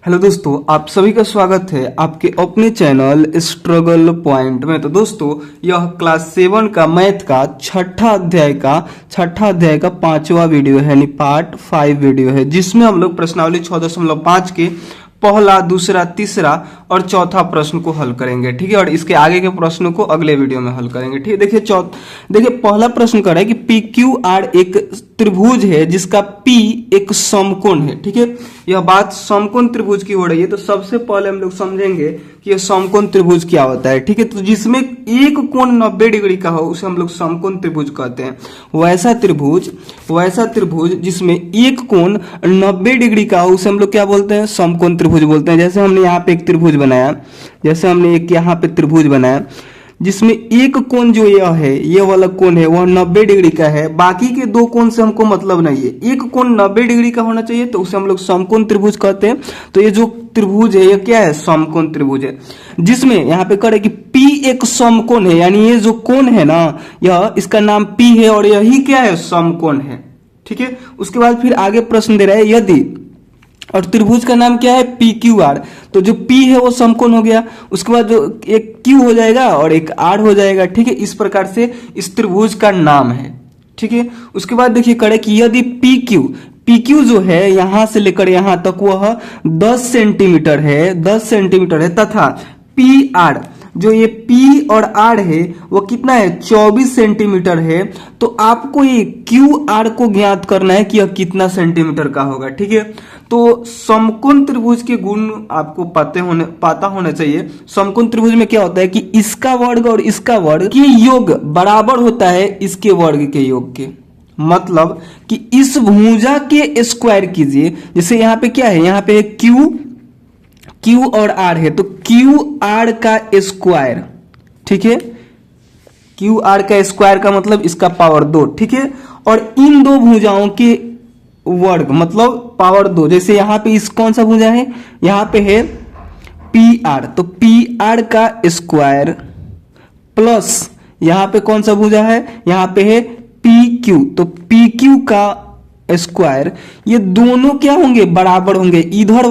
Hello दोस्तों, आप सभी का स्वागत है आपके अपने चैनल स्ट्रगल पॉइंट में। तो दोस्तों, यह क्लास 7 का मैथ का छठा अध्याय का 5वां वीडियो है, यानी पार्ट 5 वीडियो है, जिसमें हम लोग प्रश्नावली 6.5 के पहला, दूसरा, तीसरा और चौथा प्रश्न को हल करेंगे। ठीक है, और इसके आगे के प्रश्नों को अगले वीडियो में हल करेंगे। ठीक है, देखिए पहला प्रश्न कर रहा है कि पी क्यू आर एक त्रिभुज है जिसका P एक समकोण है। ठीक है, यह बात समकोण त्रिभुज की हो रही है, तो सबसे पहले हम लोग समझेंगे कि यह समकोण त्रिभुज क्या होता है। ठीक है, तो जिसमें एक कोण 90 डिग्री का हो उसे हम लोग समकोण त्रिभुज कहते हैं। वैसा त्रिभुज जिसमें एक कोण 90 डिग्री का हो उसे हम लोग क्या बोलते हैं? समकोण त्रिभुज बोलते हैं। जैसे हमने यहाँ पे एक त्रिभुज बनाया, जिसमें एक कोण जो यह है, ये वाला कोण है वह 90 डिग्री का है, बाकी के दो कोण से हमको मतलब नहीं है। एक कोण 90 डिग्री का होना चाहिए, तो उसे हम लोग समकोण त्रिभुज कहते हैं। तो ये जो त्रिभुज है, ये क्या है? समकोण त्रिभुज है, जिसमें यहाँ पे करे कि P एक समकोण है, यानी ये जो कोण है ना, यह इसका नाम P है और यही क्या है? समकोण है। ठीक है, उसके बाद फिर आगे प्रश्न दे रहा है यदि, और त्रिभुज का नाम क्या है? P Q R. तो जो P है वो समकोण हो गया, उसके बाद जो एक Q हो जाएगा और एक R हो जाएगा। ठीक है, इस प्रकार से इस त्रिभुज का नाम है। ठीक है, उसके बाद देखिए करे कि यदि पी क्यू जो है यहां से लेकर यहां तक वह 10 सेंटीमीटर है तथा पी आर जो ये P और R है वो कितना है? 24 सेंटीमीटर है। तो आपको ये QR को ज्ञात करना है कि यह कितना सेंटीमीटर का होगा। ठीक है, तो समकोण त्रिभुज के गुण आपको पता होना चाहिए। समकोण त्रिभुज में क्या होता है कि इसका वर्ग और इसका वर्ग के योग बराबर होता है इसके वर्ग के योग के। मतलब कि इस भुजा के स्क्वायर कीजिए। जैसे यहाँ पे क्या है? यहाँ पे Q और R है, तो QR का स्क्वायर। ठीक है, QR का स्क्वायर का मतलब इसका पावर 2। ठीक है, और इन दो भुजाओं के वर्ग मतलब पावर 2। जैसे यहाँ पे इस कौन सा भुजा है? यहाँ पे है PR, तो PR का स्क्वायर प्लस यहाँ पे कौन सा भुजा है? यहाँ पे है PQ, तो PQ का स्क्वायर। ये दोनों क्या होंगे? बराबर होंगे। इधर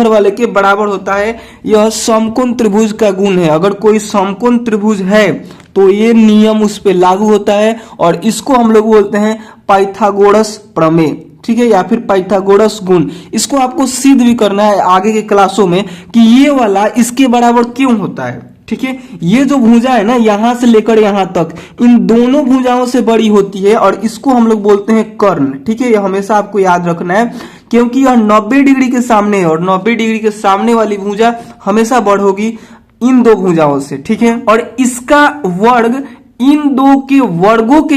वाले के बराबर होता है। यह समकोण त्रिभुज का गुण है। अगर कोई समकोण त्रिभुज है तो ये नियम उस पे लागू होता है, और इसको हम लोग बोलते हैं पाइथागोरस प्रमेय। ठीक है, या फिर पाइथागोरस गुण। इसको आपको सिद्ध भी करना है आगे के क्लासों में कि ये वाला इसके बराबर क्यों होता है। ठीक है, ये जो भुजा है ना, यहां से लेकर यहां तक, इन दोनों भुजाओं से बड़ी होती है, और इसको हम लोग बोलते हैं कर्ण। ठीक है, यह हमेशा आपको याद रखना है, क्योंकि यह 90 डिग्री के सामने है और 90 डिग्री के सामने वाली भुजा हमेशा बड़ होगी इन दो भुजाओं से। ठीक है, और इसका वर्ग इन दो के वर्गों के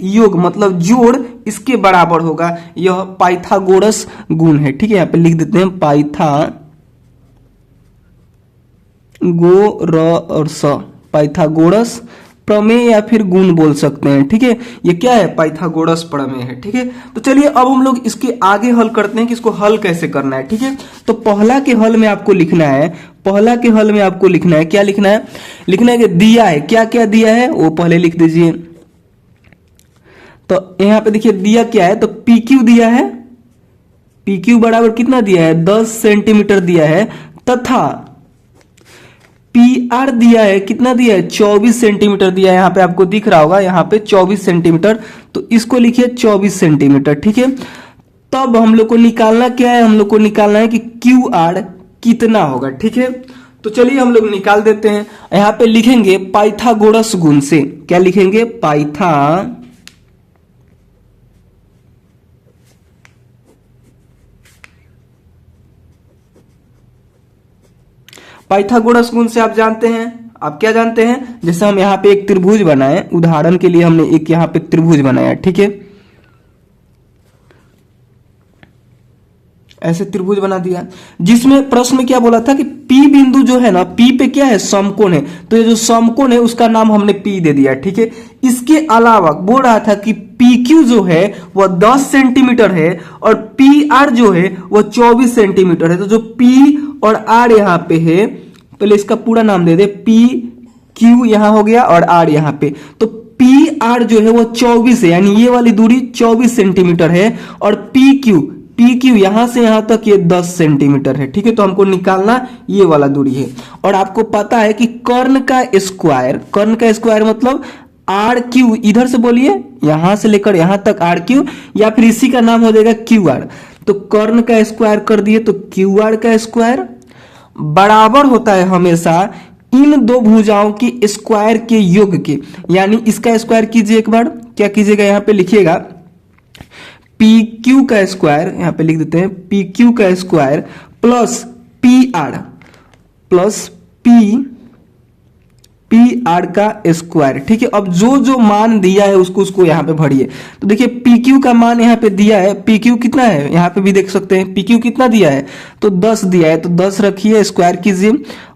योग मतलब जोड़ इसके बराबर होगा। यह पाइथागोरस गुण है। ठीक है, यहाँ पे लिख देते हैं पाइथागोरस प्रमेय या फिर गुण बोल सकते हैं। ठीक है, ये क्या है? पाइथागोरस प्रमेय है। ठीक है, तो चलिए अब हम लोग इसके आगे हल करते हैं कि इसको हल कैसे करना है। ठीक है, तो पहला के हल में आपको लिखना है, क्या लिखना है? लिखना है कि दिया है, क्या क्या दिया है वो पहले लिख दीजिए। तो यहाँ पे देखिए दिया क्या है, तो PQ दिया है, PQ बराबर कितना दिया है? 10 सेंटीमीटर दिया है, तथा PR दिया है, कितना दिया है? 24 सेंटीमीटर दिया है। यहाँ पे आपको दिख रहा होगा, यहाँ पे 24 सेंटीमीटर, तो इसको लिखिए 24 सेंटीमीटर। ठीक है, तब हम लोग को निकालना क्या है? हम लोग को निकालना है कि QR कितना होगा। ठीक है, तो चलिए हम लोग निकाल देते हैं। यहाँ पे लिखेंगे पाइथागोरस गुण से। क्या लिखेंगे? पाइथागोरस गुण से आप क्या जानते हैं? जैसे हम यहाँ पे एक त्रिभुज बनाए, उदाहरण के लिए हमने एक यहाँ पे त्रिभुज बनाया। ठीक है, ऐसे त्रिभुज बना दिया, जिसमें प्रश्न में क्या बोला था कि P बिंदु जो है ना, P पे क्या है? समकोण है, तो ये जो समकोण है उसका नाम हमने P दे दिया। ठीक है, इसके अलावा बोल रहा था कि PQ जो है वह 10 सेंटीमीटर है और PR जो है वह 24 सेंटीमीटर है। तो जो P और R यहाँ पे है, पहले इसका पूरा नाम दे दे, PQ यहाँ हो गया और R यहाँ पे, तो PR जो है वो 24 है, यानी ये वाली दूरी 24 सेंटीमीटर है, और PQ पी क्यू यहां से यहां तक ये 10 सेंटीमीटर है, ठीक है। तो हमको निकालना ये वाला दूरी है। और आपको पता है कि कर्ण का स्क्वायर मतलब आर क्यू, इधर से बोलिए यहां से लेकर यहां तक आर क्यू, या फिर इसी का नाम हो जाएगा क्यू आर। तो कर्ण का स्क्वायर कर दिए तो क्यू आर का स्क्वायर बराबर होता है हमेशा इन दो भुजाओं की स्क्वायर के योग के। यानी इसका स्क्वायर कीजिए, एक बार क्या कीजिएगा, यहां पे लिखिएगा पी क्यू का स्क्वायर, यहां पे लिख देते हैं पी क्यू का square plus P R plus P R का स्क्वायर, ठीक है। अब जो जो मान दिया है उसको यहां पे भरिए। तो देखिए पी क्यू का मान यहां पे दिया है, पी क्यू कितना है यहां पे भी देख सकते हैं, पी क्यू कितना दिया है तो 10 दिया है, तो 10 रखिए स्क्वायर कीजिए,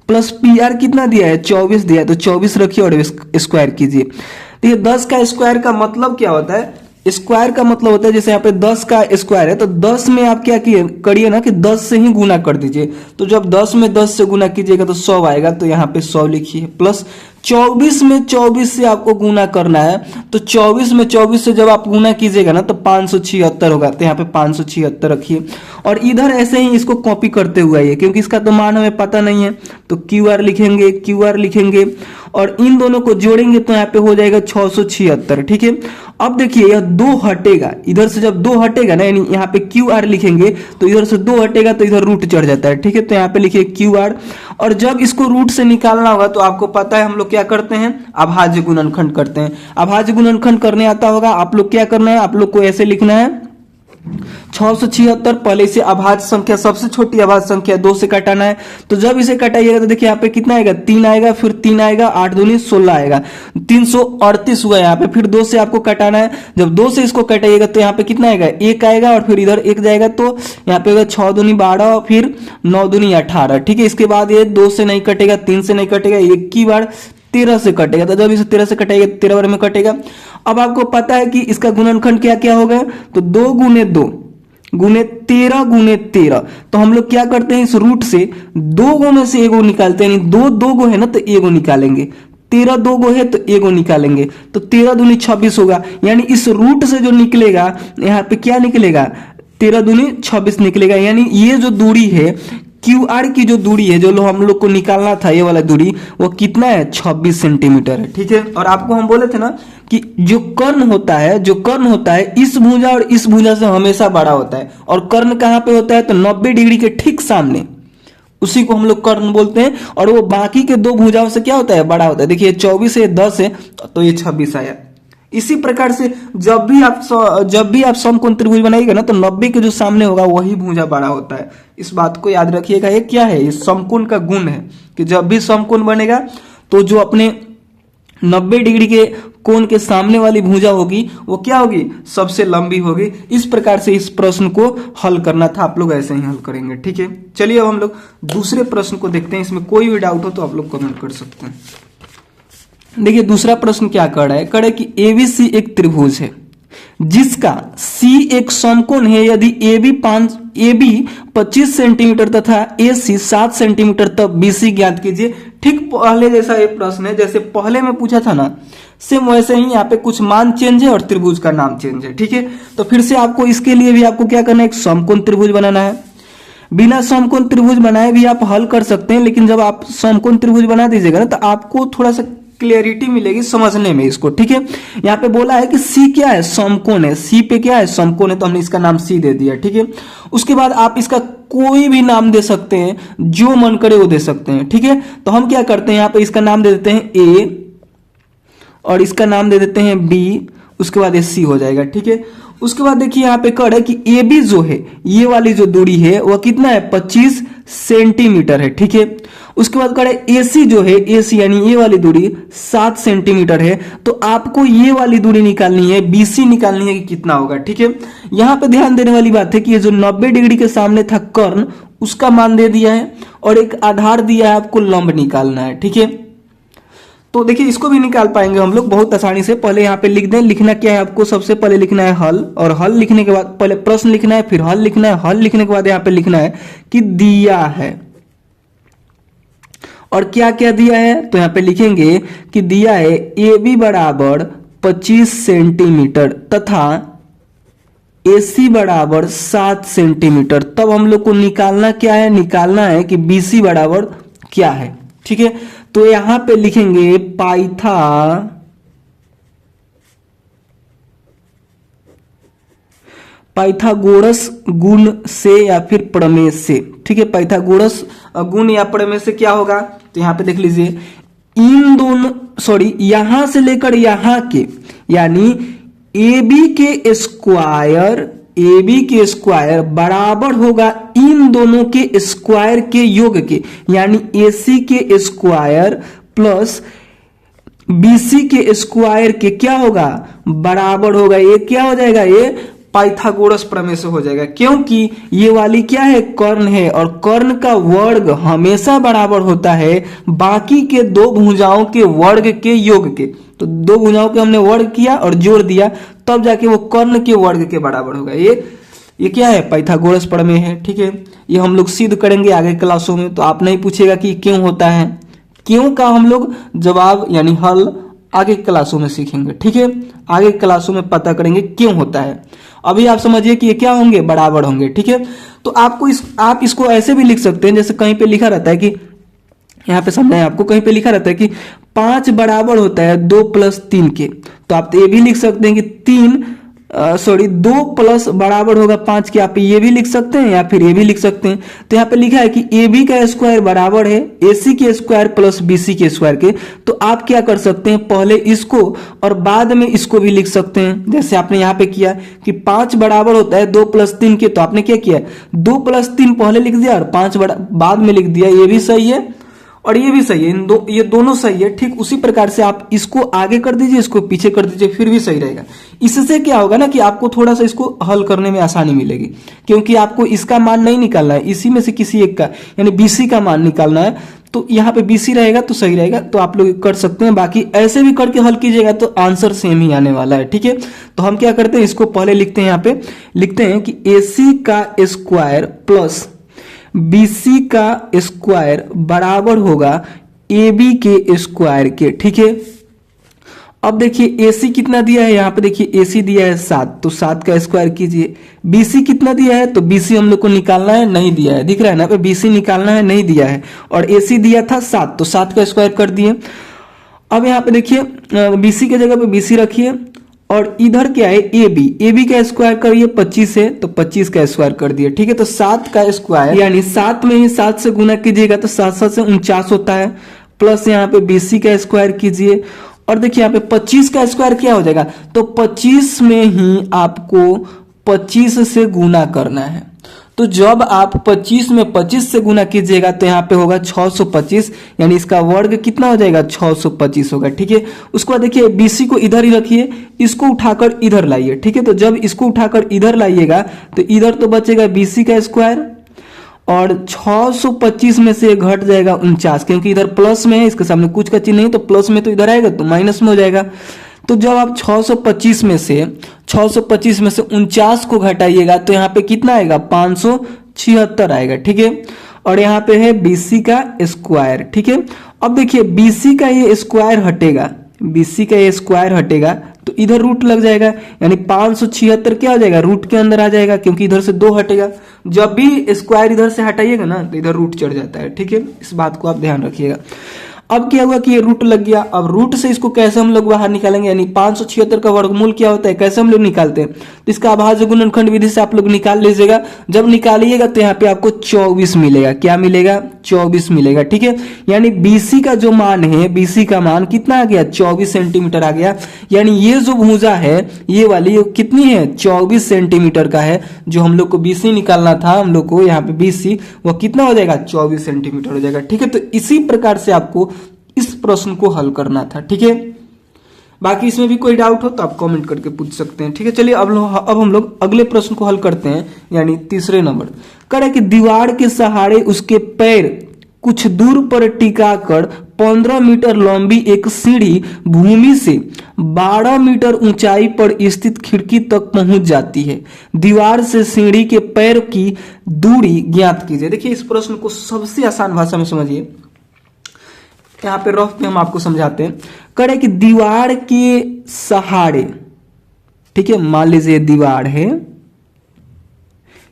प्लस पी आर कितना दिया है 24 दिया है, तो 24 रखिए और स्क्वायर कीजिए। तो ये 10 का स्क्वायर का मतलब क्या होता है, स्क्वायर का मतलब होता है जैसे यहाँ पे 10 का स्क्वायर है तो 10 में आप क्या करिए ना कि 10 से ही गुना कर दीजिए। तो जब 10 में 10 से गुना कीजिएगा तो 100 आएगा, तो यहाँ पे 100 लिखिए, प्लस 24 में 24 से आपको गुना करना है, तो 24 में 24 से जब आप गुना कीजिएगा ना तो 576 होगा, तो यहाँ पे 576 रखिए। और इधर ऐसे ही इसको कॉपी करते हुए आइए, क्योंकि इसका तो मान हमें पता नहीं है, तो क्यू आर लिखेंगे और इन दोनों को जोड़ेंगे तो यहाँ पे हो जाएगा 676, ठीक है। अब देखिए यह 2 हटेगा, इधर से जब 2 हटेगा ना, यानी यहाँ पे क्यू आर लिखेंगे तो इधर से 2 हटेगा तो इधर रूट चढ़ जाता है, ठीक है। तो यहाँ पे लिखिए क्यू आर, और जब इसको रूट से निकालना होगा तो आपको पता है हम लोग क्या करते हैं, अभाज्य गुणनखंड करते हैं। अभाज्य गुणनखंड करने आता होगा, आप लोग क्या करना है, आप लोग को ऐसे लिखना है 676, पहले इसे अभाज्य संख्या, सबसे छोटी अभाज्य संख्या 2 से कटाना है। तो जब इसे कटाइएगा तो देखिए यहाँ पे कितना आएगा, 3 आएगा, फिर 3 आएगा, 8 दूनी 16 आएगा, 338 हुआ यहाँ पे। फिर 2 से आपको कटाना है, जब 2 से इसको कटाइएगा तो यहाँ पे कितना आएगा, 1 आएगा, और फिर इधर 1 जाएगा, तो यहाँ पे 6 दूनी 12, फिर 9 दूनी 18, ठीक है। इसके बाद ये 2 से नहीं कटेगा, 3 से नहीं कटेगा, एक ही बार 13 से कटेगा, तो जब इसे 13 से कटेगा 13 बार में कटेगा। अब आपको पता है कि इसका गुणनखंड क्या क्या होगा, तो 2 गुने 2 गुने 13 गुने 13। तो हम लोग क्या करते हैं, इस रूट से 2 गो में से एगो निकालते हैं, यानी 2 गो है ना तो एगो निकालेंगे, 13 2 गो है तो एगो निकालेंगे, तो 13 दूनी 26 होगा। यानी इस रूट से जो निकलेगा यहाँ पे क्या निकलेगा, 13 दूनी 26 निकलेगा। यानी ये जो दूरी है क्यू आर की, जो दूरी है जो हम लोग को निकालना था, ये वाला दूरी, वो कितना है 26 सेंटीमीटर है, ठीक है। और आपको हम बोले थे ना कि जो कर्ण होता है इस भुजा और इस भुजा से हमेशा बड़ा होता है, और कर्ण कहाँ पे होता है, तो 90 डिग्री के ठीक सामने, उसी को हम लोग कर्ण बोलते हैं। और वो बाकी के 2 भुजाओं से क्या होता है, बड़ा होता है। देखिए 24 है 10 है तो ये 26 आया। इसी प्रकार से जब भी आप समकोण त्रिभुज बनाइएगा ना तो 90 के जो सामने होगा वही भुजा बड़ा होता है। इस बात को याद रखिएगा। ये क्या है, ये समकोण का गुण है कि जब भी समकोण बनेगा तो जो अपने 90 डिग्री के कोण के सामने वाली भुजा होगी वो क्या होगी, सबसे लंबी होगी। इस प्रकार से इस प्रश्न को हल करना था, आप लोग ऐसे ही हल करेंगे, ठीक है। चलिए अब हम लोग दूसरे प्रश्न को देखते हैं। इसमें कोई भी डाउट हो तो आप लोग कमेंट कर सकते हैं। देखिए दूसरा प्रश्न क्या कर रहा है, कह रहा है कि एबीसी एक त्रिभुज है जिसका सी एक समकोण है यदि AB 25 सेंटीमीटर तथा AC 7 सेंटीमीटर, तब BC ज्ञात कीजिए। ठीक पहले जैसा ये प्रश्न है, जैसे पहले में पूछा था ना, सेम वैसे ही यहाँ पे कुछ मान चेंज है और त्रिभुज का नाम चेंज है, ठीक है। तो फिर से आपको इसके लिए भी आपको क्या करना है, एक समकोण त्रिभुज बनाना है। बिना समकोण त्रिभुज बनाए भी आप हल कर सकते हैं, लेकिन जब आप समकोण त्रिभुज बना दीजिएगा ना तो आपको थोड़ा सा क्लियरिटी मिलेगी समझने में इसको, ठीक है। यहाँ पे बोला है कि सी क्या है, समकोण है। सी पे क्या है, समकोण है, तो हमने इसका नाम सी दे दिया, ठीक है। उसके बाद आप इसका कोई भी नाम दे सकते हैं, जो मन करे वो दे सकते हैं, ठीक है। तो हम क्या करते हैं, यहाँ पे इसका नाम दे देते हैं ए और इसका नाम दे देते हैं बी, उसके बाद ये सी हो जाएगा, ठीक है। उसके बाद देखिए यहाँ पे कह रहा है कि ए बी जो है, ये वाली जो दूरी है वह कितना है, 25 सेंटीमीटर है, ठीक है। उसके बाद कह रहा है एसी जो है, एसी यानी ये वाली दूरी 7 सेंटीमीटर है। तो आपको ये वाली दूरी निकालनी है, बीसी निकालनी है कि कितना होगा, ठीक है। यहाँ पे ध्यान देने वाली बात है कि ये जो 90 डिग्री के सामने था कर्ण, उसका मान दे दिया है और एक आधार दिया है, आपको लंब निकालना है, ठीक है। तो देखिए इसको भी निकाल पाएंगे हम लोग बहुत आसानी से। पहले यहाँ पे लिख दें, लिखना क्या है आपको, सबसे पहले लिखना है हल, और हल लिखने के बाद पहले प्रश्न लिखना है, फिर हल लिखना है, हल लिखने के बाद यहाँ पे लिखना है कि दिया है, और क्या क्या दिया है, तो यहाँ पे लिखेंगे कि दिया है ए बी बराबर 25 सेंटीमीटर तथा AC बराबर 7 सेंटीमीटर, तब हम लोग को निकालना क्या है, निकालना है कि BC बराबर क्या है। ठीक है, तो यहां पे लिखेंगे पाइथागोरस गुण से या फिर प्रमेय से। ठीक है, पाइथागोरस गुण या प्रमेय से क्या होगा, तो यहां पे देख लीजिए इन दोनों यहां से लेकर यहां के, यानी AB के स्क्वायर बराबर होगा इन दोनों के स्क्वायर के योग के, यानी AC के स्क्वायर प्लस BC के स्क्वायर के क्या होगा, बराबर होगा। ये क्या हो जाएगा, ये पाइथागोरस प्रमेय से हो जाएगा, क्योंकि ये वाली क्या है, कर्ण है, और कर्ण का वर्ग हमेशा बराबर होता है बाकी के दो भुजाओं के वर्ग के योग के। तो दो भुजाओं के हमने वर्ग किया और जोड़ दिया, तब जाके वो कर्ण के वर्ग के बराबर होगा। ये क्या है, पाइथागोरस प्रमेय है। ठीक है, ये हम लोग सिद्ध करेंगे आगे क्लासों में, तो आप नहीं पूछेगा कि क्यों होता है, क्यों का हम लोग जवाब यानी हल आगे क्लासों में सीखेंगे। ठीक है, आगे क्लासों में पता करेंगे क्यों होता है। अभी आप समझिए कि ये क्या होंगे, बराबर होंगे। ठीक है, तो आप इसको ऐसे भी लिख सकते हैं, जैसे कहीं पे लिखा रहता है कि यहाँ पे समझाएं आपको, कहीं पे लिखा रहता है कि 5 बराबर होता है 2 + 3 के, तो आप ये भी लिख सकते हैं कि 2 प्लस बराबर होगा 5 के, आप ये भी लिख सकते हैं या फिर ये भी लिख सकते हैं। तो यहाँ पे लिखा है कि AB का स्क्वायर बराबर है AC के स्क्वायर प्लस BC के स्क्वायर के, तो आप क्या कर सकते हैं, पहले इसको और बाद में इसको भी लिख सकते हैं। जैसे आपने यहाँ पे किया कि 5 बराबर होता है 2 + 3 के, तो आपने क्या किया, 2 + 3 पहले लिख दिया और 5 बाद में लिख दिया, ये भी सही है और ये भी सही है, ये दोनों सही है। ठीक उसी प्रकार से आप इसको आगे कर दीजिए, इसको पीछे कर दीजिए, फिर भी सही रहेगा। इससे क्या होगा ना कि आपको थोड़ा सा इसको हल करने में आसानी मिलेगी, क्योंकि आपको इसका मान नहीं निकालना है, इसी में से किसी एक का यानी BC का मान निकालना है। तो यहाँ पे BC रहेगा तो सही रहेगा, तो आप लोग कर सकते हैं। बाकी ऐसे भी करके हल कीजिएगा तो आंसर सेम ही आने वाला है। ठीक है, तो हम क्या करते हैं, इसको पहले लिखते हैं, यहाँ पे लिखते हैं कि AC का स्क्वायर प्लस BC का स्क्वायर बराबर होगा AB के स्क्वायर के। ठीक है, अब देखिए AC कितना दिया है, यहाँ पे देखिए AC दिया है 7, तो 7 का स्क्वायर कीजिए। BC कितना दिया है, तो BC हम लोग को निकालना है, नहीं दिया है, दिख रहा है ना पे, BC निकालना है, नहीं दिया है, और AC दिया था 7, तो 7 का स्क्वायर कर दिए। अब यहाँ पे देखिए BC के जगह पे BC रखिए, और इधर क्या है AB का स्क्वायर करिए, 25 है तो 25 का स्क्वायर कर दिए। ठीक है, तो 7 का स्क्वायर यानी 7 में ही 7 से गुना कीजिएगा तो 7 से 49 होता है, प्लस यहाँ पे BC का स्क्वायर कीजिए, और देखिए यहाँ पे 25 का स्क्वायर क्या हो जाएगा, तो 25 में ही आपको 25 से गुना करना है। तो जब आप 25 में 25 से गुना कीजिएगा तो यहाँ पे होगा 625, यानी इसका वर्ग कितना हो जाएगा, 625 होगा। ठीक है, उसके बाद देखिए BC को इधर ही रखिए, इसको उठाकर इधर लाइए। ठीक है, तो जब इसको उठाकर इधर लाइएगा तो इधर तो बचेगा BC का स्क्वायर, और 625 में से घट जाएगा 49, क्योंकि इधर प्लस में है, इसके सामने कुछ का चिन्ह नहीं, तो प्लस में तो इधर आएगा तो माइनस में हो जाएगा। तो जब आप 625 में से 49 को घटाइएगा तो यहाँ पे कितना आएगा, 576 आएगा। ठीक है, और यहाँ पे है BC का स्क्वायर। ठीक है, अब देखिए BC का ये स्क्वायर हटेगा, BC का ये स्क्वायर हटेगा तो इधर रूट लग जाएगा, यानी 576 क्या हो जाएगा, रूट के अंदर आ जाएगा, क्योंकि इधर से 2 हटेगा। जब भी स्क्वायर इधर से हटाइएगा ना तो इधर रूट चढ़ जाता है। ठीक है, इस बात को आप ध्यान रखिएगा। अब क्या हुआ कि ये रूट लग गया, अब रूट से इसको कैसे हम लोग बाहर निकालेंगे, यानी 576 का वर्गमूल क्या होता है, कैसे हम लोग निकालते हैं, तो इसका अभाज्य गुणनखंड विधि से आप लोग निकाल लीजिएगा। जब निकालिएगा तो यहाँ पे आपको 24 मिलेगा, क्या मिलेगा, 24 मिलेगा। ठीक है, यानी BC का जो मान है, BC का मान कितना आ गया, 24 सेंटीमीटर आ गया। यानी ये जो भुजा है ये वाली ये कितनी है, 24 सेंटीमीटर का है। जो हम लोग को BC निकालना था, हम लोग को यहाँ पे BC वो कितना हो जाएगा, 24 सेंटीमीटर हो जाएगा। ठीक है, तो इसी प्रकार से आपको इस प्रश्न को हल करना था। ठीक है, बाकी इसमें भी कोई डाउट हो तो आप कमेंट करके पूछ सकते हैं। ठीक है, चलिए अब हम लोग अगले प्रश्न को हल करते हैं, यानी तीसरे नंबर। करे कि दीवार के सहारे उसके पैर कुछ दूर पर टिकाकर 15 मीटर लंबी एक सीढ़ी भूमि से 12 मीटर ऊंचाई पर स्थित खिड़की तक पहुंच जाती है। दीवार से सीढ़ी के पैर की दूरी ज्ञात कीजिए। देखिए इस प्रश्न को सबसे आसान भाषा में समझिए, यहाँ पे रफ में हम आपको समझाते हैं। करे कि दीवार के सहारे, ठीक है, मान लीजिए दीवार है,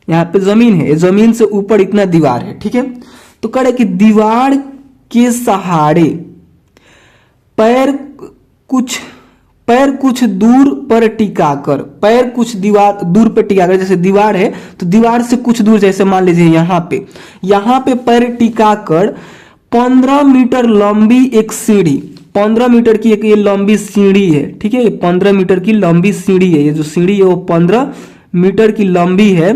यहाँ पे जमीन है, जमीन से ऊपर इतना दीवार है, ठीक है। तो कह रहे कि दीवार के सहारे पैर कुछ दूर पर टिकाकर, पैर कुछ दीवार दूर पर टिकाकर, जैसे दीवार है तो दीवार से कुछ दूर, जैसे मान लीजिए यहाँ पे पैर टिकाकर 15 मीटर लंबी एक सीढ़ी, 15 मीटर की एक ये लंबी सीढ़ी है, ठीक है। 15 मीटर की लंबी सीढ़ी है, ये जो सीढ़ी है वो 15 मीटर की लंबी है।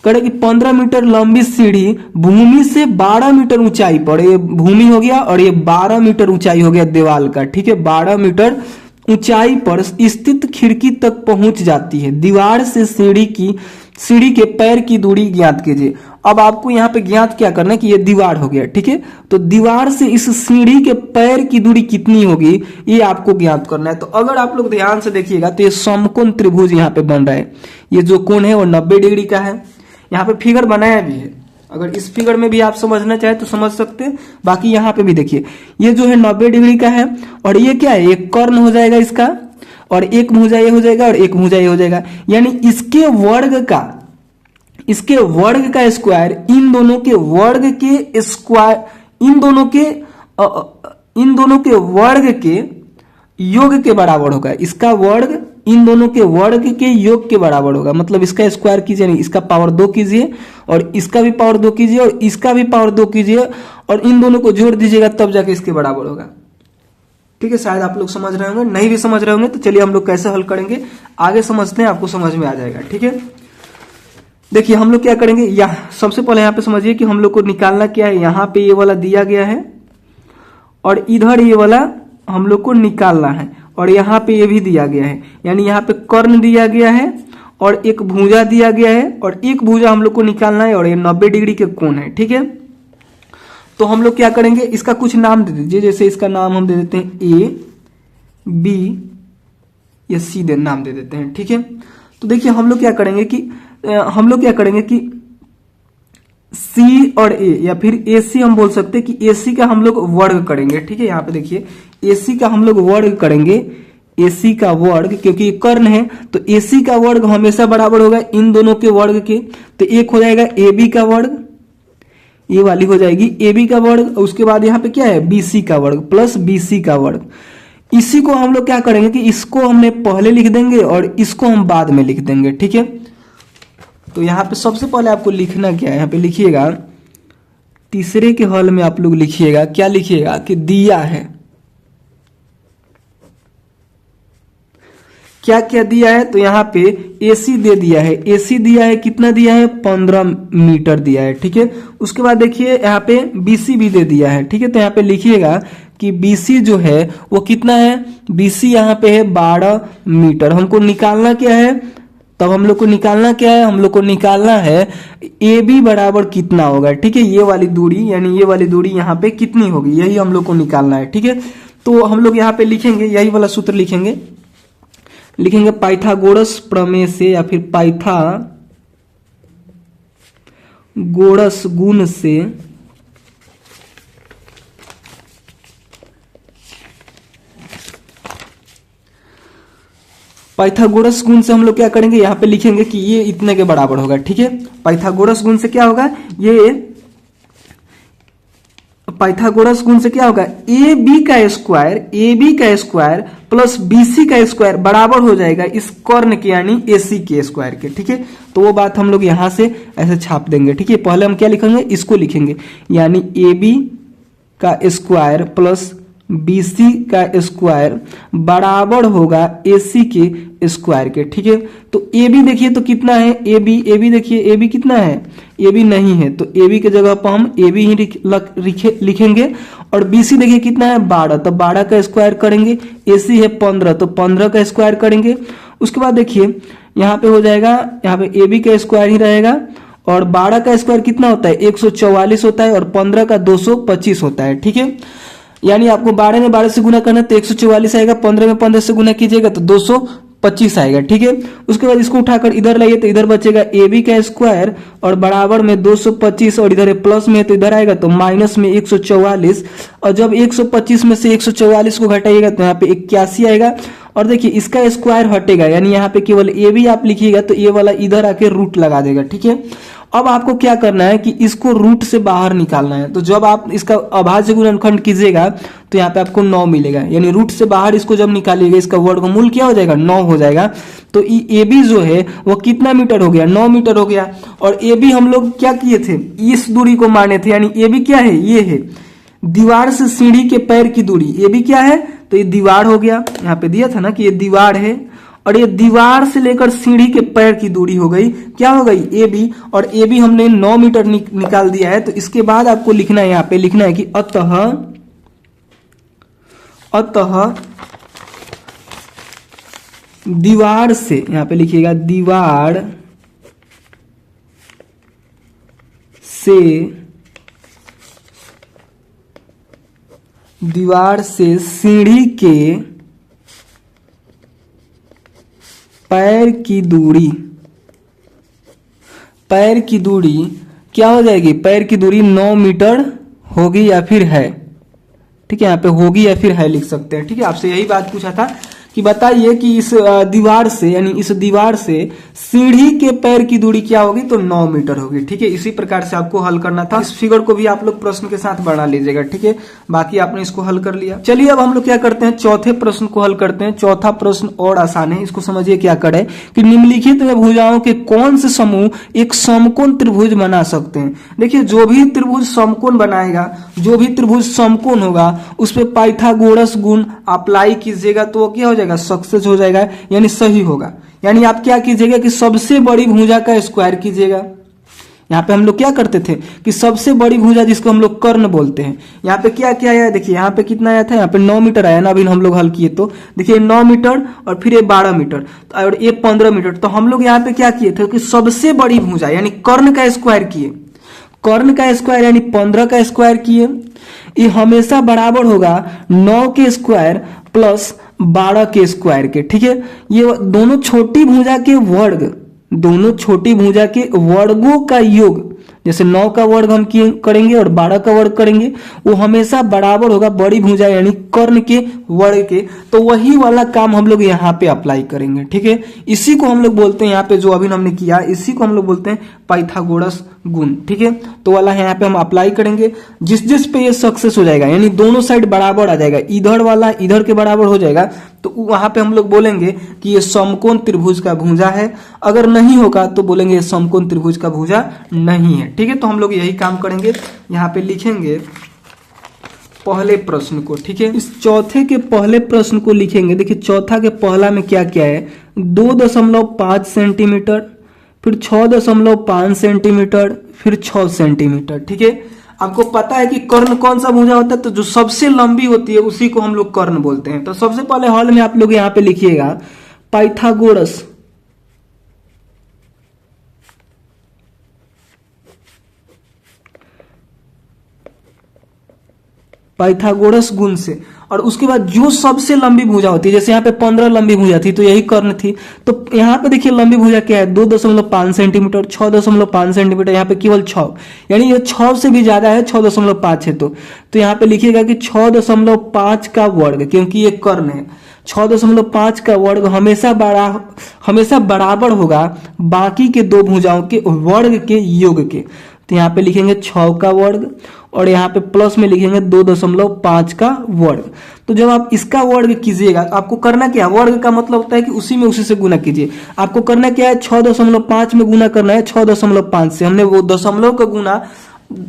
कहे कि 15 मीटर लंबी सीढ़ी भूमि से 12 मीटर ऊंचाई पर, ये भूमि हो गया और ये 12 मीटर ऊंचाई हो गया दीवार का, ठीक है। 12 मीटर ऊंचाई पर स्थित खिड़की तक पहुंच जाती है। दीवार से सीढ़ी के पैर की दूरी ज्ञात कीजिए। अब आपको यहाँ पे ज्ञात क्या करना है कि ये दीवार हो गया, ठीक है। तो दीवार से इस सीढ़ी के पैर की दूरी कितनी होगी ये आपको ज्ञात करना है। तो अगर आप लोग ध्यान से देखिएगा तो ये समकोण त्रिभुज यहाँ पे बन रहा है। ये जो कोण है वो 90 डिग्री का है। यहाँ पे फिगर बनाया भी है, अगर इस फिगर में भी आप समझना चाहे तो समझ सकते हैं। बाकी यहाँ पे भी देखिए ये जो है 90 डिग्री का है और ये क्या है, एक कर्ण हो जाएगा इसका और एक भुजा ये हो जाएगा और एक भुजा ये हो जाएगा। यानी इसके वर्ग का स्क्वायर इन दोनों के वर्ग के स्क्वायर, इन दोनों के वर्ग के योग के बराबर होगा। इसका वर्ग इन दोनों के वर्ग के योग के बराबर होगा। मतलब इसका स्क्वायर कीजिए नहीं, इसका पावर 2 कीजिए और इसका भी पावर 2 कीजिए और इसका भी पावर 2 कीजिए और इन दोनों को जोड़ दीजिएगा तब जाके इसके बराबर होगा, ठीक है। शायद आप लोग समझ रहे होंगे, नहीं भी समझ रहे होंगे तो चलिए हम लोग कैसे हल करेंगे आगे समझते हैं, आपको समझ में आ जाएगा, ठीक है। देखिए हम लोग क्या करेंगे, यहाँ सबसे पहले यहाँ पे समझिए कि हम लोग को निकालना क्या है। यहाँ पे ये वाला दिया गया है और इधर ये वाला हम लोग को निकालना है और यहाँ पे ये भी दिया गया है। यानी यहाँ पे कर्ण दिया गया है और एक भुजा दिया गया है और एक भुजा हम लोग को निकालना है और ये 90 डिग्री के कोण है, ठीक है। तो हम लोग क्या करेंगे, इसका कुछ नाम दे दीजिए। जैसे इसका नाम हम दे देते हैं ए, बी या सी दे नाम दे देते हैं, ठीक है। तो देखिए हम लोग क्या करेंगे कि सी और ए या फिर ए सी हम बोल सकते हैं कि ए सी का हम लोग वर्ग करेंगे, ठीक है। यहाँ पे देखिए ए सी का हम लोग वर्ग करेंगे, ए सी का वर्ग, क्योंकि कर्ण है तो ए सी का वर्ग हमेशा बराबर होगा इन दोनों के वर्ग के। तो एक हो जाएगा ए बी का वर्ग, ये वाली हो जाएगी ए बी का वर्ग, उसके बाद यहाँ पे क्या है बी सी का वर्ग प्लस बी सी का वर्ग। इसी को हम लोग क्या करेंगे कि इसको हमने पहले लिख देंगे और इसको हम बाद में लिख देंगे, ठीक है। तो यहाँ पे सबसे पहले आपको लिखना क्या है, यहाँ पे लिखिएगा तीसरे के हल में आप लोग लिखिएगा, क्या लिखिएगा कि दिया है, क्या क्या दिया है। तो यहाँ पे AC दे दिया है, AC दिया है, कितना दिया है 15 मीटर दिया है, ठीक है। उसके बाद देखिए यहाँ पे BC भी दे दिया है, ठीक है। तो यहाँ पे लिखिएगा कि BC जो है वो कितना है, BC यहाँ पे है 12 मीटर। हमको निकालना क्या है, तब हम लोग को निकालना क्या है, हम लोग को निकालना है AB बराबर कितना होगा, ठीक है। ये वाली दूरी यानी ये वाली दूरी यहाँ पे कितनी होगी, यही हम लोग को निकालना है, ठीक है। तो हम लोग यहाँ पे लिखेंगे यही वाला सूत्र लिखेंगे पाइथागोरस प्रमेय से या फिर पाइथागोरस गुण से पाइथागोरस गुण से हम लोग क्या करेंगे, यहाँ पे लिखेंगे कि ये इतने के बराबर होगा, ठीक है। पाइथागोरस गुण से क्या होगा, ये पाइथागोरस गुण से क्या होगा ए बी का स्क्वायर प्लस BC का स्क्वायर बराबर हो जाएगा इस कर्ण के यानी AC के स्क्वायर के, ठीक है। तो वो बात हम लोग यहां से ऐसे छाप देंगे, ठीक है। पहले हम क्या लिखेंगे, इसको लिखेंगे यानी AB का स्क्वायर प्लस BC का स्क्वायर बराबर होगा AC के स्क्वायर के, ठीक है। तो AB देखिए तो कितना है, AB देखिए AB कितना है, AB नहीं है तो AB के जगह पर हम AB ही लिखेंगे और BC देखिए कितना है 12, तो 12 का स्क्वायर करेंगे। AC है 15 तो 15 का स्क्वायर करेंगे। उसके बाद देखिए यहाँ पे हो जाएगा, यहाँ पे AB का स्क्वायर ही रहेगा और 12 का स्क्वायर कितना होता है 144 होता है और 15 का 225 होता है, ठीक है। यानी आपको 12 में 12 से गुना करना तो 144 आएगा, 15 में 15 से गुना कीजिएगा तो 25 आएगा, ठीक है। उसके बाद इसको उठाकर इधर लाइए तो इधर बचेगा ए बी का स्क्वायर और बराबर में 225 और इधर प्लस में है तो इधर आएगा तो माइनस में 144 और जब 125 में से 144 को घटाइएगा तो यहाँ पे 81 आएगा और देखिए इसका स्क्वायर हटेगा यानी यहाँ पे केवल ए बी आप लिखिएगा तो ये वाला इधर आके रूट लगा देगा, ठीक है। अब आपको क्या करना है कि इसको रूट से बाहर निकालना है। तो जब आप इसका अभाज्य गुणनखंड कीजिएगा तो यहाँ पे आपको 9 मिलेगा, यानी रूट से बाहर इसको जब निकालिएगा इसका वर्गमूल क्या हो जाएगा 9 हो जाएगा। तो ए बी जो है वो कितना मीटर हो गया 9 मीटर हो गया। और ए बी हम लोग क्या किए थे इस दूरी को माने थे, यानी ए बी क्या है ये है दीवार से सीढ़ी के पैर की दूरी। ए बी क्या है तो ये दीवार हो गया, यहाँ पे दिया था ना कि ये दीवार है और ये दीवार से लेकर सीढ़ी के पैर की दूरी हो गई, क्या हो गई ए बी। और ए बी हमने 9 मीटर निकाल दिया है। तो इसके बाद आपको लिखना है, यहाँ पे लिखना है कि अतः दीवार से, यहाँ पे लिखिएगा दीवार से सीढ़ी के पैर की दूरी क्या हो जाएगी, पैर की दूरी 9 मीटर होगी या फिर है, ठीक है। यहाँ पे होगी या फिर है लिख सकते हैं, ठीक है। आपसे यही बात पूछा था कि बताइए कि इस दीवार से यानी इस दीवार से सीढ़ी के पैर की दूरी क्या होगी तो 9 मीटर होगी, ठीक है। इसी प्रकार से आपको हल करना था। इस फिगर को भी आप लोग प्रश्न के साथ बना लीजिएगा, ठीक है। बाकी आपने इसको हल कर लिया। चलिए अब हम लोग क्या करते हैं चौथे प्रश्न को हल करते हैं। चौथा प्रश्न और आसान है, इसको समझिए क्या करे कि निम्नलिखित में भुजाओं के कौन से समूह एक समकोण त्रिभुज बना सकते हैं। देखिए जो भी त्रिभुज समकोण बनाएगा, जो भी त्रिभुज समकोण होगा उस पर पाइथागोरस गुण अप्लाई कीजिएगा तो वो क्या हो जाएगा सक्सेस हो जाएगा, यानी सही होगा। यानी आप क्या कीजिएगा कि सबसे बड़ी भुजा का स्क्वायर कीजिएगा। यहाँ पे हम लोग क्या करते थे कि सबसे बड़ी भुजा जिसको हम लोग कर्ण बोलते हैं, यहाँ पे क्या क्या आया देखिए, यहाँ पे कितना आया था, यहाँ पे 9 मीटर आया ना, अभी हम लोग हल किए तो देखिए 9 मीटर और फिर ये 12 मीटर और ये 15 मीटर। तो हम लोग यहाँ पे क्या किए थे कि सबसे बड़ी भुजा यानी कर्ण का स्क्वायर किए, कर्ण का स्क्वायर यानी 15 का स्क्वायर किए। ये हमेशा बराबर होगा 9 के स्क्वायर प्लस 12 के स्क्वायर के, ठीक है। ये दोनों छोटी भुजा के वर्ग, दोनों छोटी भुजा के वर्गों का योग, जैसे 9 का वर्ग हम करेंगे और 12 का वर्ग करेंगे, वो हमेशा बराबर होगा बड़ी भुजा यानी कर्ण के वर्ग के। तो वही वाला काम हम लोग यहाँ पे अप्लाई करेंगे, ठीक है। इसी को हम लोग बोलते हैं, यहाँ पे जो अभी हमने किया इसी को हम लोग बोलते हैं पाइथागोरस गुण, ठीक है। तो वाला यहाँ पे हम अप्लाई करेंगे, जिस जिस पे ये सक्सेस हो जाएगा यानी दोनों साइड बराबर आ जाएगा, इधर वाला इधर के बराबर हो जाएगा तो वहां पे हम लोग बोलेंगे कि ये समकोण त्रिभुज का भुजा है। अगर नहीं होगा तो बोलेंगे ये समकोण त्रिभुज का भुजा नहीं है, ठीक है। तो हम लोग यही काम करेंगे, यहाँ पे लिखेंगे पहले प्रश्न को, ठीक है। इस चौथे के पहले प्रश्न को लिखेंगे। देखिए चौथा के पहला में क्या क्या है, 2.5 सेंटीमीटर, फिर 6.5 सेंटीमीटर, फिर 6 सेंटीमीटर, ठीक है। आपको पता है कि कर्ण कौन सा भुजा होता है, तो जो सबसे लंबी होती है उसी को हम लोग कर्ण बोलते हैं। तो सबसे पहले हॉल में आप लोग यहाँ पे लिखिएगा पाइथागोरस, पाइथागोरस गुण से, और उसके बाद जो सबसे लंबी भुजा होती है, जैसे यहाँ पे 15 लंबी भुजा थी तो यही कर्ण थी। तो यहाँ पे देखिए लंबी भुजा क्या है 2.5 सेंटीमीटर, 6.5 सेंटीमीटर, यहाँ पे केवल 6 यानी ये 6 से भी ज्यादा है, 6.5 है। तो यहाँ पे लिखिएगा कि 6.5 का वर्ग, क्योंकि ये कर्ण है। 6.5 का वर्ग हमेशा बराबर होगा बाकी के दो भुजाओं के वर्ग के योग के। तो यहाँ पे लिखेंगे 6 का वर्ग और यहाँ पे प्लस में लिखेंगे 2.5 का वर्ग। तो जब आप इसका वर्ग कीजिएगा आपको करना क्या है, वर्ग का मतलब होता है कि उसी से गुना कीजिए। आपको करना क्या है 6.5 में गुना करना है 6.5 से। हमने वो दशमलव का गुना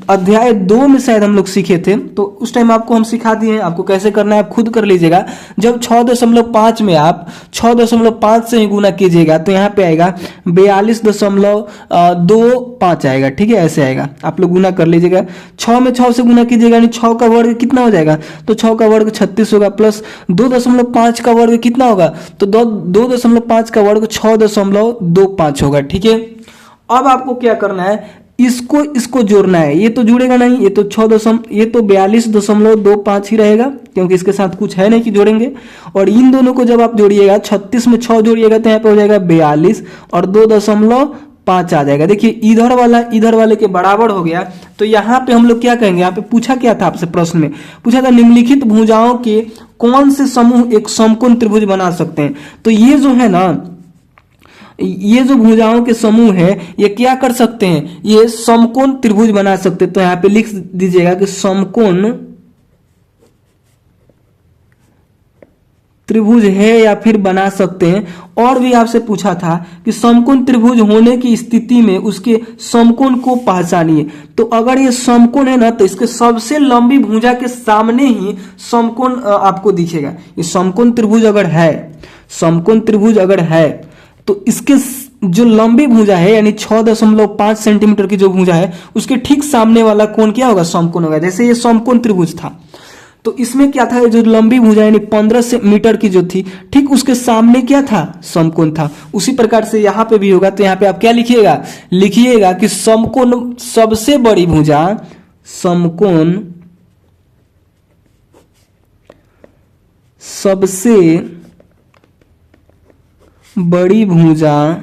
अध्याय 2 में शायद हम लोग सीखे थे, तो उस टाइम आपको हम सिखा दिए हैं। आपको कैसे करना है आप खुद कर लीजिएगा। जब 6.5 में आप 6.5 से ही गुना कीजिएगा तो यहाँ पे आएगा 42.25 आएगा, ठीक है। ऐसे आएगा, आप लोग गुना कर लीजिएगा। 6 में 6 से गुना कीजिएगा यानी 6 का वर्ग कितना हो जाएगा, तो 6 का वर्ग 36 होगा, प्लस 2.5 का वर्ग कितना होगा, तो 2.5 का वर्ग 6.25 होगा, ठीक है। अब आपको क्या करना है इसको इसको जोड़ना है, ये तो जुड़ेगा नहीं, ये तो 42.25 ही रहेगा क्योंकि इसके साथ कुछ है नहीं कि जोड़ेंगे। और इन दोनों को जब आप जोड़िएगा 36 में 6 जोड़िएगा तो यहाँ पे हो जाएगा 42 और 2.5 आ जाएगा। देखिए इधर वाले के बराबर हो गया। तो यहाँ पे हम लोग क्या कहेंगे, यहाँ पे पूछा क्या था आपसे, प्रश्न में पूछा था निम्नलिखित भुजाओं के कौन से समूह एक समकोण त्रिभुज बना सकते हैं। तो ये जो है ना, ये जो भुजाओं के समूह है ये क्या कर सकते हैं, ये समकोण त्रिभुज बना सकते हैं। तो यहाँ पे लिख दीजिएगा कि समकोण त्रिभुज है या फिर बना सकते हैं। और भी आपसे पूछा था कि समकोण त्रिभुज होने की स्थिति में उसके समकोण को पहचानिए। तो अगर ये समकोण है ना तो इसके सबसे लंबी भुजा के सामने ही समकोण आपको दिखेगा। ये समकोण त्रिभुज अगर है, समकोण त्रिभुज अगर है तो इसके जो लंबी भुजा है यानी 6.5 सेंटीमीटर की जो भुजा है उसके ठीक सामने वाला कोण क्या होगा, समकोण होगा। जैसे ये समकोण त्रिभुज था तो इसमें क्या था, जो लंबी भुजा यानी 15 मीटर की जो थी ठीक उसके सामने क्या था, समकोण था। उसी प्रकार से यहाँ पे भी होगा। तो यहाँ पे आप क्या लिखिएगा, लिखिएगा कि समकोण सबसे बड़ी भुजा, समकोण सबसे बड़ी भुजा,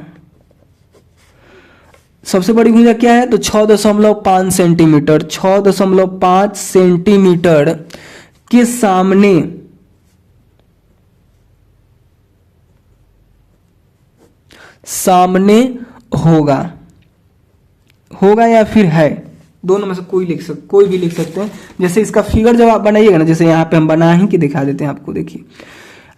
सबसे बड़ी भुजा क्या है तो 6.5 सेंटीमीटर, 6.5 सेंटीमीटर के सामने होगा या फिर है, दोनों में से कोई भी लिख सकते हैं। जैसे इसका फिगर जब आप बनाइएगा ना, जैसे यहाँ पे हम बना ही के दिखा देते हैं आपको। देखिए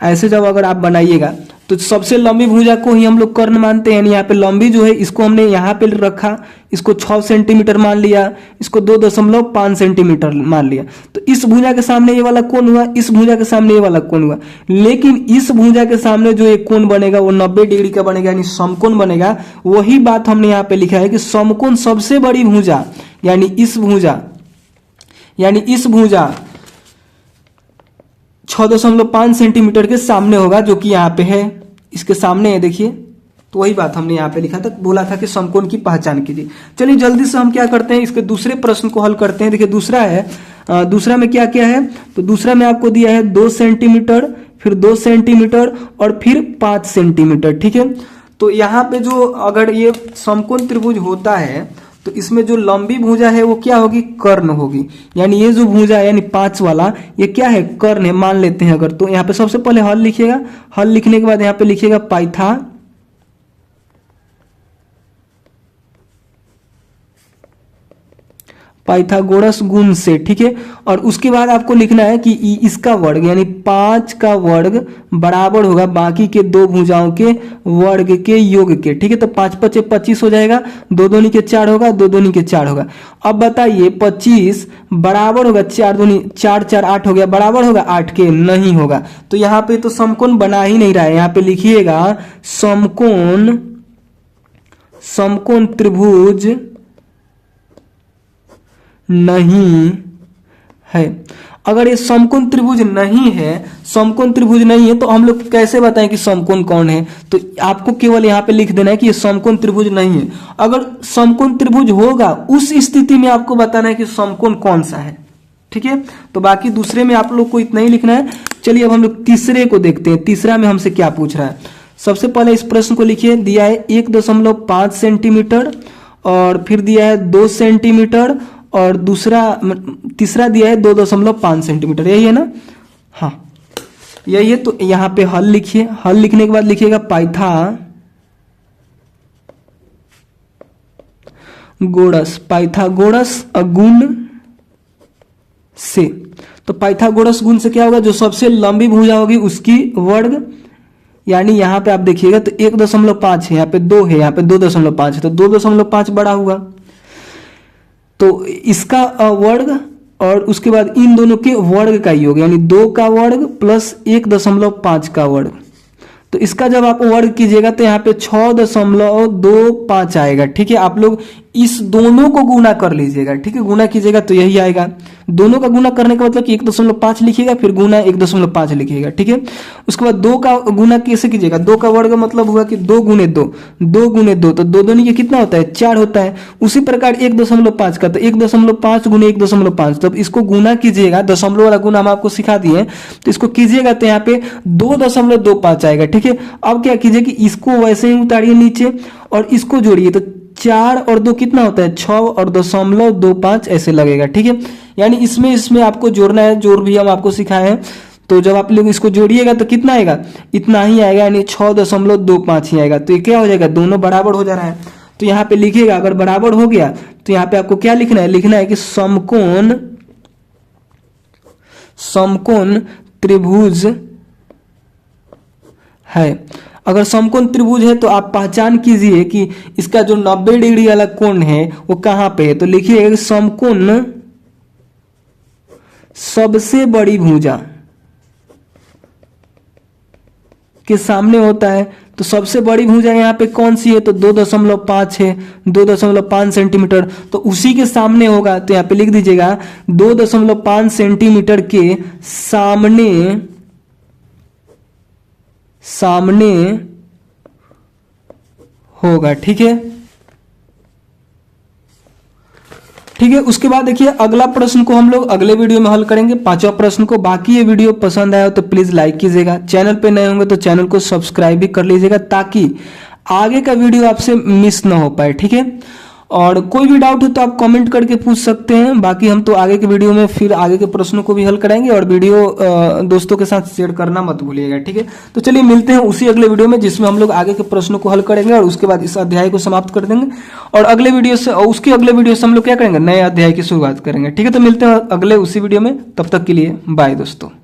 ऐसे जब अगर आप बनाइएगा तो सबसे लंबी भुजा को ही हम लोग कर्ण मानते हैं। यानी यहाँ पे लंबी जो है इसको हमने यहाँ पे रखा, इसको 6 सेंटीमीटर मान लिया, इसको 2.5 सेंटीमीटर मान लिया। तो इस भुजा के सामने ये वाला कोण हुआ, इस भुजा के सामने ये वाला कोण हुआ। लेकिन इस भुजा के सामने जो एक कोण बनेगा वो 90 डिग्री का बनेगा, यानी समकोण बनेगा। वही बात हमने यहाँ पे लिखा है कि समकोण सबसे बड़ी भुजा यानी इस भुजा 6.5 सेंटीमीटर के सामने होगा, जो कि यहाँ पे है, इसके सामने है। देखिए तो वही बात हमने यहाँ पे लिखा था, बोला था कि समकोण की पहचान कीजिए। चलिए जल्दी से हम क्या करते हैं, इसके दूसरे प्रश्न को हल करते हैं। देखिए दूसरा है, दूसरा में क्या क्या है, तो दूसरा में आपको दिया है 2 सेंटीमीटर, फिर 2 सेंटीमीटर और फिर 5 सेंटीमीटर। ठीक है, तो यहाँ पे जो अगर ये समकोण त्रिभुज होता है तो इसमें जो लंबी भुजा है वो क्या होगी, कर्ण होगी। यानी ये जो भुजा है यानी 5 वाला ये क्या है, कर्ण है मान लेते हैं अगर। तो यहाँ पे सबसे पहले हल लिखिएगा, हल लिखने के बाद यहाँ पे लिखिएगा पाइथागोरस गुण से। ठीक है, और उसके बाद आपको लिखना है कि इसका वर्ग यानी 5 का वर्ग बराबर होगा बाकी के दो भुजाओं के वर्ग के योग के। ठीक है, तो 5 5 25 हो जाएगा, 2 दूनी के 4 होगा, 2 दूनी के 4 होगा। अब बताइए 25 बराबर होगा 4 दूनी 4 4 8 हो गया, बराबर होगा 8 के, नहीं होगा। तो यहाँ पे तो समकोण बना ही नहीं रहा है। यहाँ पे लिखिएगा समकोण त्रिभुज नहीं है। अगर ये समकोण त्रिभुज नहीं है, समकोण त्रिभुज नहीं है तो हम लोग कैसे बताएं कि समकोण कौन है? तो आपको केवल यहाँ पे लिख देना है कि ये समकोण त्रिभुज नहीं है। अगर समकोण त्रिभुज होगा उस स्थिति में आपको बताना है कि समकोण कौन सा है। ठीक है, तो बाकी दूसरे में आप लोग को इतना ही लिखना है। चलिए अब हम लोग तीसरे को देखते हैं, तीसरा में हमसे क्या पूछ रहा है। सबसे पहले इस प्रश्न को लिखिए, दिया है 1.5 सेंटीमीटर और फिर दिया है 2 सेंटीमीटर और तीसरा दिया है 2.5 सेंटीमीटर। यही है ना? हाँ यही है। तो यहाँ पे हल लिखिए, हल लिखने के बाद लिखिएगा पाइथागोरस गुण से। तो पाइथागोरस गुण से क्या होगा, जो सबसे लंबी भुजा होगी उसकी वर्ग, यानी यहाँ पे आप देखिएगा तो 1.5 है, यहाँ पे 2 है, यहाँ पे 2.5 है, तो 2.5 बड़ा हुआ तो इसका वर्ग और उसके बाद इन दोनों के वर्ग का योग, यानी 2 का वर्ग प्लस 1.5 का वर्ग। तो इसका जब आप वर्ग कीजिएगा तो यहाँ पे 6.25 आएगा। ठीक है, आप लोग इस दोनों को गुना कर लीजिएगा, ठीक है, गुना कीजिएगा तो यही आएगा। दोनों का गुना करने का मतलब कि 1.5 लिखिएगा, फिर गुना 1.5 लिखिएगा, ठीक है। उसके बाद 2 का गुना कैसे कीजिएगा, 2 का वर्ग मतलब हुआ कि 2 गुने 2, 2 गुने 2, तो 2 दूनी ये कितना होता है, 4 होता है। उसी प्रकार 1.5 का, तो 1.5 गुने 1.5, तब इसको गुना कीजिएगा, दशमलव वाला गुना हम आपको सिखा दिए, तो इसको कीजिएगा तो यहाँ पे 2.25 आएगा, ठीक है। अब क्या कीजिए कि इसको वैसे ही उतारिए नीचे और इसको जोड़िए, तो 4 और 2 कितना होता है, 6 और 0.25 ऐसे लगेगा, ठीक है। यानी इसमें आपको जोड़ना है, जोड़ भी हम आपको सिखाए हैं। तो जब आप लोग इसको जोड़िएगा तो कितना आएगा, इतना ही आएगा, यानी 6.25 ही आएगा। तो ये क्या हो जाएगा, दोनों बराबर हो जा रहा है। तो यहाँ पे लिखिएगा, अगर बराबर हो गया तो यहाँ पे आपको क्या लिखना है, लिखना है कि समकोण त्रिभुज है। अगर समकोण त्रिभुज है तो आप पहचान कीजिए कि इसका जो 90 डिग्री वाला कोण है वो कहां पे है। तो लिखिए कि समकोण सबसे बड़ी भुजा के सामने होता है। तो सबसे बड़ी भुजा यहाँ पे कौन सी है, तो 2.5 है, 2.5 सेंटीमीटर, तो उसी के सामने होगा। तो यहाँ पे लिख दीजिएगा 2.5 सेंटीमीटर के सामने होगा, ठीक है। ठीक है, उसके बाद देखिए अगला प्रश्न को हम लोग अगले वीडियो में हल करेंगे, 5वां प्रश्न को। बाकी ये वीडियो पसंद आया तो प्लीज लाइक कीजिएगा, चैनल पे नए होंगे तो चैनल को सब्सक्राइब भी कर लीजिएगा ताकि आगे का वीडियो आपसे मिस ना हो पाए, ठीक है। और कोई भी डाउट हो तो आप कमेंट करके पूछ सकते हैं। बाकी हम तो आगे के वीडियो में फिर आगे के प्रश्नों को भी हल कराएंगे, और वीडियो दोस्तों के साथ शेयर करना मत भूलिएगा, ठीक है। तो चलिए मिलते हैं उसी अगले वीडियो में जिसमें हम लोग आगे के प्रश्नों को हल करेंगे और उसके बाद इस अध्याय को समाप्त कर देंगे, और अगले वीडियो से उसके अगले वीडियो से हम लोग क्या करेंगे, नए अध्याय की शुरुआत करेंगे, ठीक है। तो मिलते हैं अगले उसी वीडियो में, तब तक के लिए बाय दोस्तों।